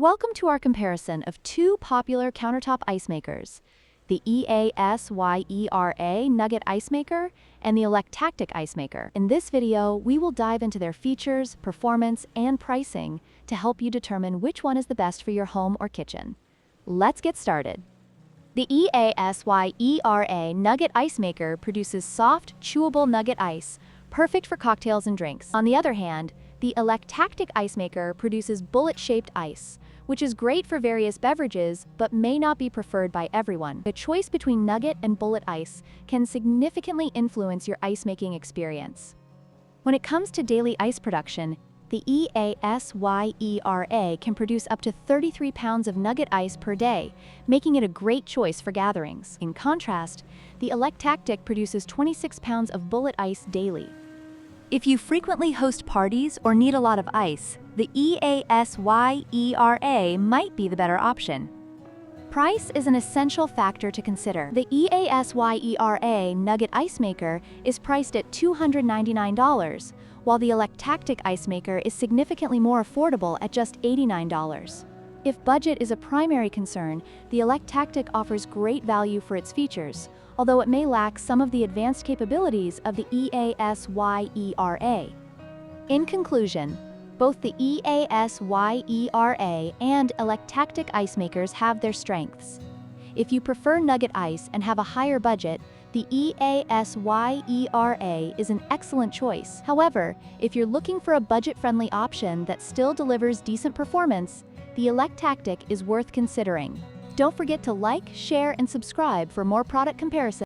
Welcome to our comparison of two popular countertop ice makers, the EASYERA Nugget Ice Maker and the Electactic Ice Maker. In this video, we will dive into their features, performance, and pricing to help you determine which one is the best for your home or kitchen. Let's get started. The EASYERA Nugget Ice Maker produces soft, chewable nugget ice, perfect for cocktails and drinks. On the other hand, the Electactic Ice Maker produces bullet-shaped ice, which is great for various beverages but may not be preferred by everyone. The choice between nugget and bullet ice can significantly influence your ice-making experience. When it comes to daily ice production, the EASYERA can produce up to 33 pounds of nugget ice per day, making it a great choice for gatherings. In contrast, the Electactic produces 26 pounds of bullet ice daily. If you frequently host parties or need a lot of ice, the EASYERA might be the better option. Price is an essential factor to consider. The EASYERA Nugget Ice Maker is priced at $299, while the Electactic Ice Maker is significantly more affordable at just $89. If budget is a primary concern, the Electactic offers great value for its features, although it may lack some of the advanced capabilities of the EASYERA. In conclusion, both the EASYERA and Electactic ice makers have their strengths. If you prefer nugget ice and have a higher budget, the EASYERA is an excellent choice. However, if you're looking for a budget-friendly option that still delivers decent performance, the Electactic is worth considering. Don't forget to like, share, and subscribe for more product comparisons.